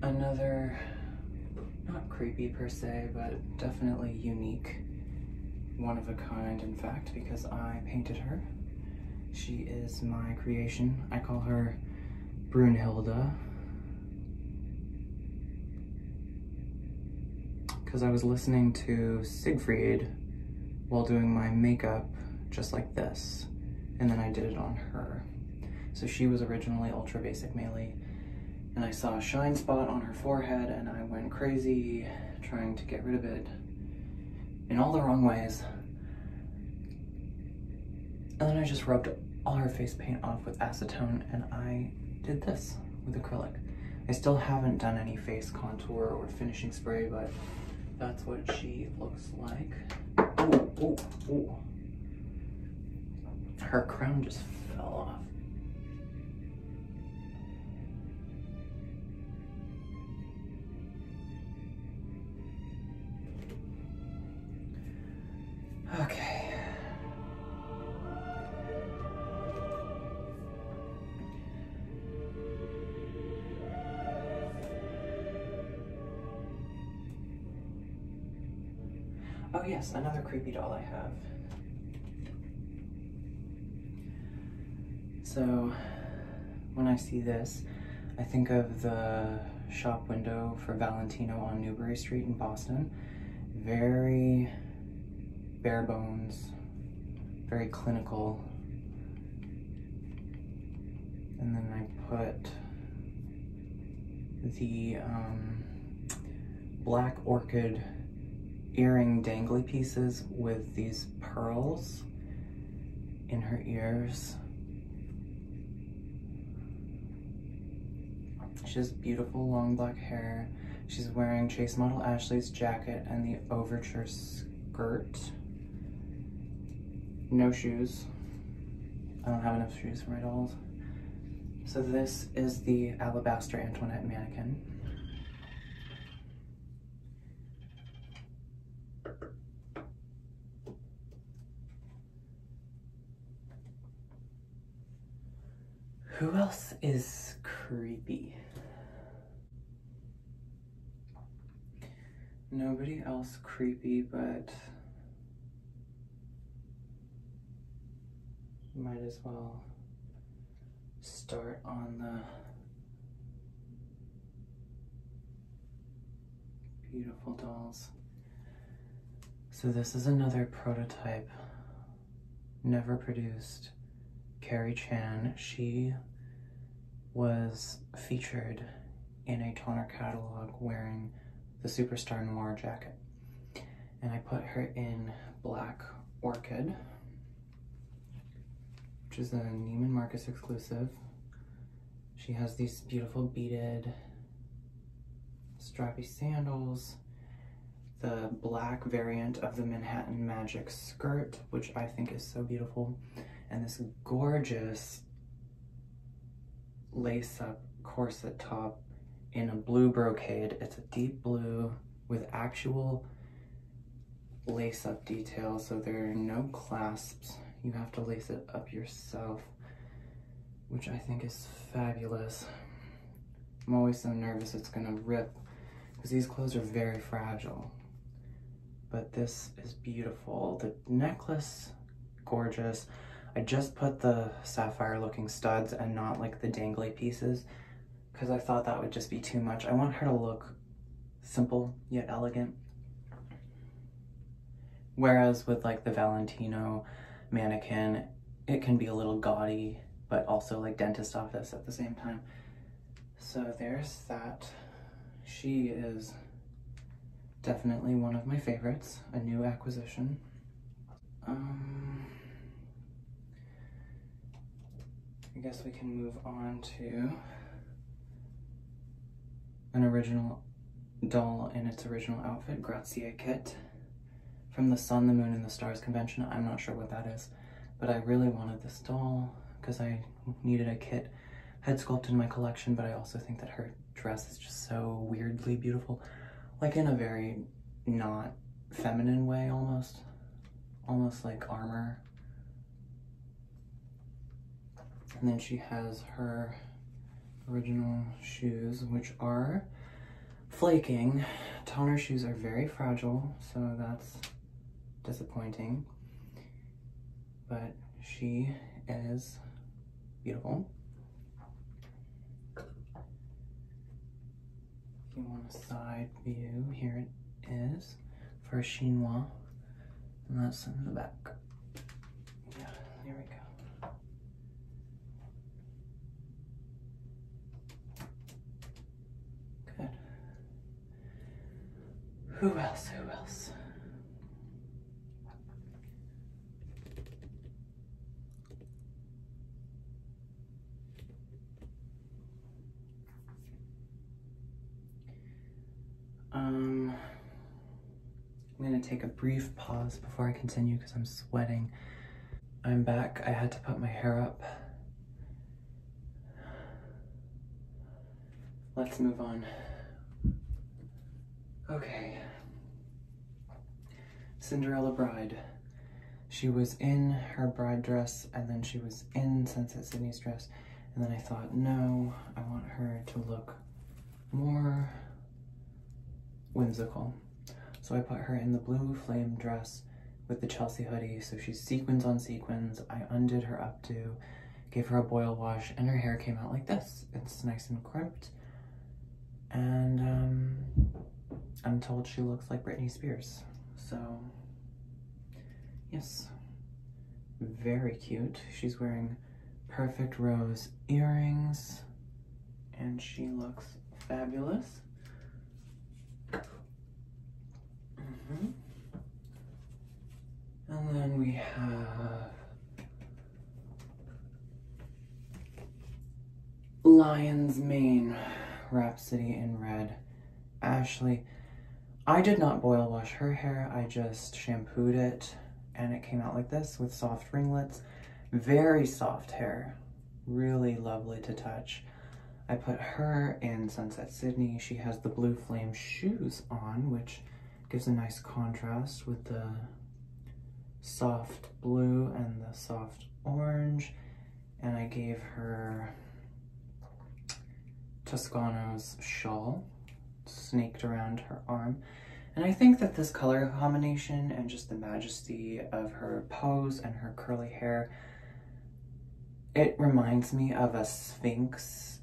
Another, not creepy per se, but definitely unique, one of a kind, in fact, because I painted her. She is my creation. I call her Brunhilde, because I was listening to Siegfried while doing my makeup just like this, and then I did it on her. So she was originally Ultra Basic Melee, and I saw a shine spot on her forehead and I went crazy trying to get rid of it in all the wrong ways. And then I just rubbed all her face paint off with acetone and I did this with acrylic. I still haven't done any face contour or finishing spray, but that's what she looks like. Ooh, ooh, ooh. Her crown just fell off. Okay. Oh yes, another creepy doll I have. So when I see this, I think of the shop window for Valentino on Newbury Street in Boston. Very bare bones, very clinical. And then I put the black orchid earring dangly pieces with these pearls in her ears. She has beautiful long black hair. She's wearing Chase Model Ashley's jacket and the overture skirt. No shoes. I don't have enough shoes for my dolls. So this is the Alabaster Antoinette mannequin. Who else is creepy? Nobody else creepy, but might as well start on the beautiful dolls. So this is another prototype, never produced, Carrie Chan. She was featured in a Tonner catalog wearing the Superstar Noir jacket. And I put her in Black Orchid, which is a Neiman Marcus exclusive. She has these beautiful beaded strappy sandals, the black variant of the Manhattan Magic skirt, which I think is so beautiful, and this gorgeous lace-up corset top in a blue brocade. It's a deep blue with actual lace-up details, so there are no clasps. You have to lace it up yourself, which I think is fabulous. I'm always so nervous it's gonna rip because these clothes are very fragile. But this is beautiful. The necklace, gorgeous. I just put the sapphire looking studs and not like the dangly pieces because I thought that would just be too much. I want her to look simple yet elegant. Whereas with like the Valentino mannequin, it can be a little gaudy, but also like dentist office at the same time. So there's that. She is definitely one of my favorites, a new acquisition. I guess we can move on to an original doll in its original outfit, Grazie Kit, from the Sun, the Moon, and the Stars convention. I'm not sure what that is, but I really wanted this doll because I needed a kit head sculpt in my collection, but I also think that her dress is just so weirdly beautiful, like in a very not feminine way, almost like armor. And then she has her original shoes, which are flaking. Toner shoes are very fragile, so that's disappointing. But she is beautiful. If you want a side view, here it is for a chinois, and that's in the back. Yeah, there we go. Good. Who else? Who else? I'm gonna take a brief pause before I continue because I'm sweating. I'm back. I had to put my hair up. Let's move on. Okay. Cinderella Bride. She was in her bride dress, and then she was in Sunset Sydney's dress, and then I thought, no, I want her to look more whimsical. So I put her in the blue flame dress with the Chelsea hoodie, so she's sequins on sequins. I undid her updo, gave her a boil wash, and her hair came out like this. It's nice and crimped, and I'm told she looks like Britney Spears. So, yes, very cute. She's wearing perfect rose earrings, and she looks fabulous. And then we have Lion's Mane Rhapsody in red. Ashley, I did not boil wash her hair, I just shampooed it, and it came out like this with soft ringlets. Very soft hair, really lovely to touch. I put her in Sunset Sydney. She has the blue flame shoes on, which gives a nice contrast with the soft blue and the soft orange. And I gave her Toscano's shawl snaked around her arm. And I think that this color combination and just the majesty of her pose and her curly hair, it reminds me of a Sphinx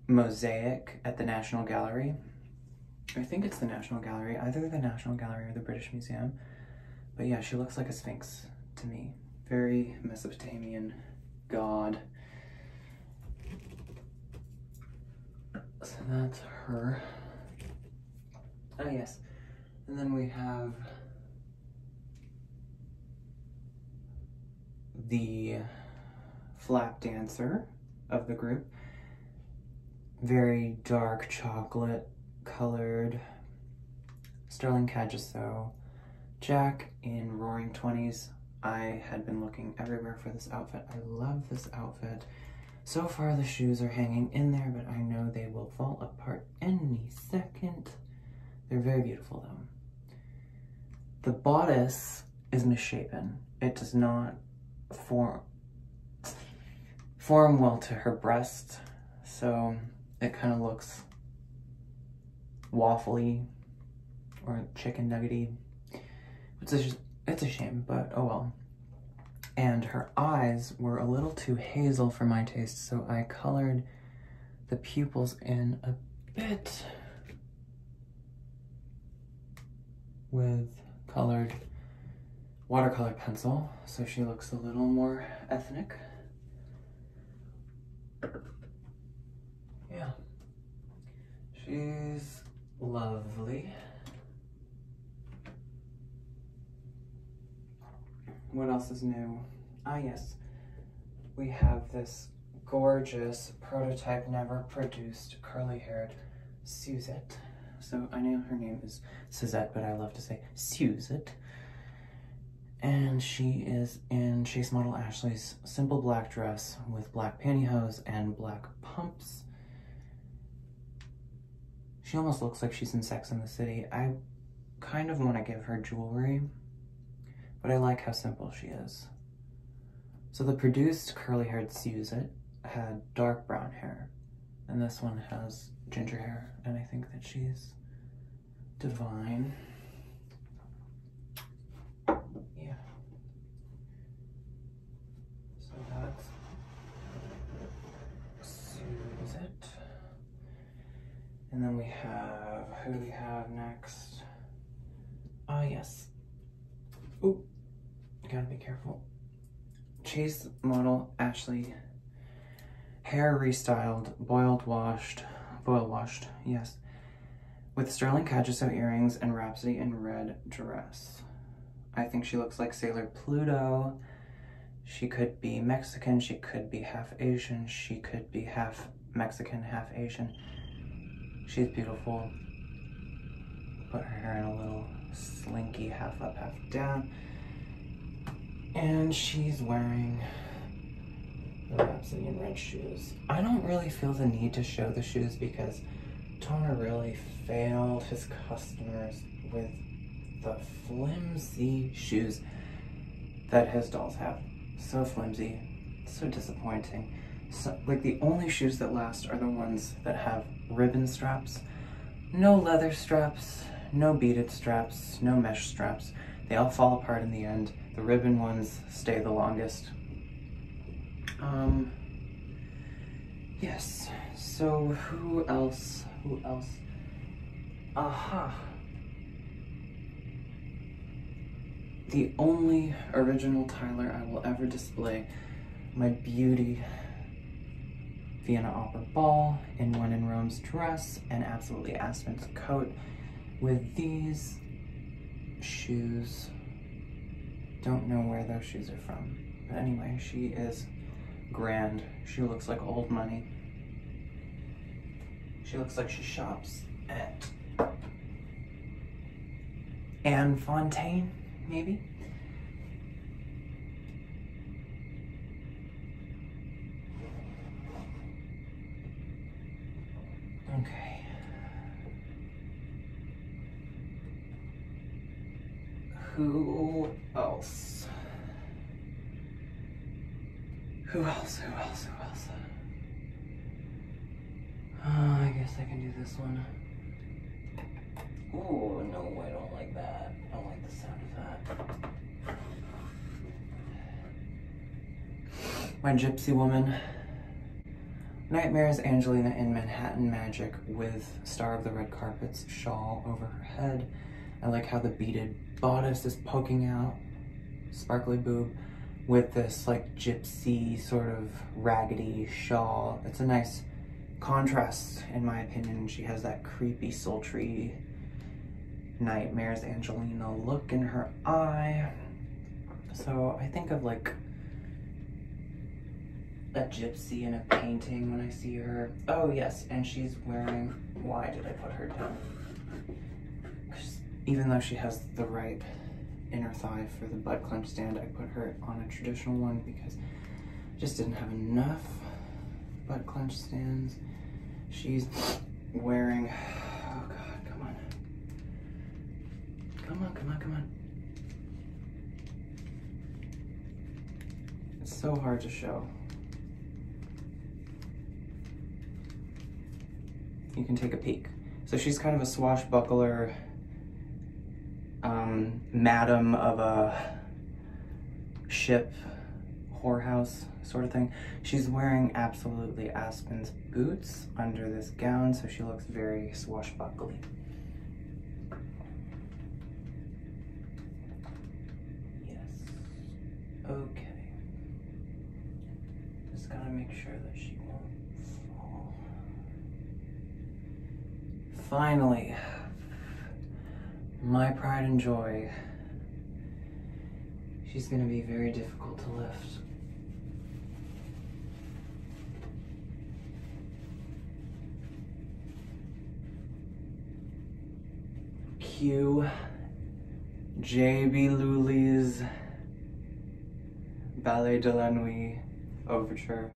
mosaic at the National Gallery. I think it's the National Gallery, either the National Gallery or the British Museum. But yeah, she looks like a Sphinx to me. Very Mesopotamian god. So that's her. Oh yes. And then we have the flap dancer of the group. Very dark chocolate colored Sterling Cajuso. Jack in Roaring Twenties. I had been looking everywhere for this outfit. I love this outfit. So far the shoes are hanging in there, but I know they will fall apart any second. They're very beautiful though. The bodice is misshapen. It does not form well to her breast, so it kind of looks waffly or chicken nuggety. It's a shame, but oh well. And her eyes were a little too hazel for my taste, so I colored the pupils in a bit with colored watercolor pencil, so she looks a little more ethnic. Yeah, she's lovely. What else is new? Ah yes, we have this gorgeous prototype, never produced, curly-haired Suzette. So I know her name is Suzette, but I love to say Suzette. And she is in Chase Model Ashley's simple black dress with black pantyhose and black pumps. She almost looks like she's in Sex and the City. I kind of want to give her jewelry, but I like how simple she is. So the produced curly-haired Suzette had dark brown hair, and this one has ginger hair, and I think that she's divine. Yeah. So that's Suzette. And then we have, who do we have next? Ah, yes. Ooh, gotta be careful. Chase model Ashley. Hair restyled, boil washed, yes. With Sterling Cajuso earrings and Rhapsody in red dress. I think she looks like Sailor Pluto. She could be Mexican, she could be half Asian, she could be half Mexican, half Asian. She's beautiful. Put her hair in a little slinky, half up, half down. And she's wearing the Rhapsody in red shoes. I don't really feel the need to show the shoes because Toner really failed his customers with the flimsy shoes that his dolls have. So flimsy, so disappointing. So, like, the only shoes that last are the ones that have ribbon straps. No leather straps, no beaded straps, no mesh straps. They all fall apart in the end. The ribbon ones stay the longest. Yes, so who else? Aha. The only original Tyler I will ever display, my beauty Vienna Opera Ball in When in Rome's dress and absolutely Aspen's coat with these shoes. Don't know where those shoes are from. But anyway, she is grand. She looks like old money. She looks like she shops at Anne Fontaine, maybe? Okay. Who else? Who else? I guess I can do this one. Oh, no, I don't like that. I don't like the sound of that. My Gypsy Woman. Nightmares Angelina in Manhattan Magic with Star of the Red Carpet's shawl over her head. I like how the beaded bodice is poking out, sparkly boob, with this like gypsy sort of raggedy shawl. It's a nice contrast, in my opinion. She has that creepy, sultry Nightmares Angelina look in her eye. So I think of like a gypsy in a painting when I see her. Oh yes, and she's wearing, why did I put her down? Even though she has the right inner thigh for the butt clench stand, I put her on a traditional one because I just didn't have enough butt clench stands. She's wearing, oh God, come on. It's so hard to show. You can take a peek. So she's kind of a swashbuckler, madam of a ship, whorehouse sort of thing. She's wearing absolutely Aspen's boots under this gown, so she looks very swashbuckly. Yes. Okay. Just gotta make sure that she won't fall. Finally, my pride and joy. She's gonna be very difficult to lift. Cue J.B. Luly's Ballet de la Nuit Overture.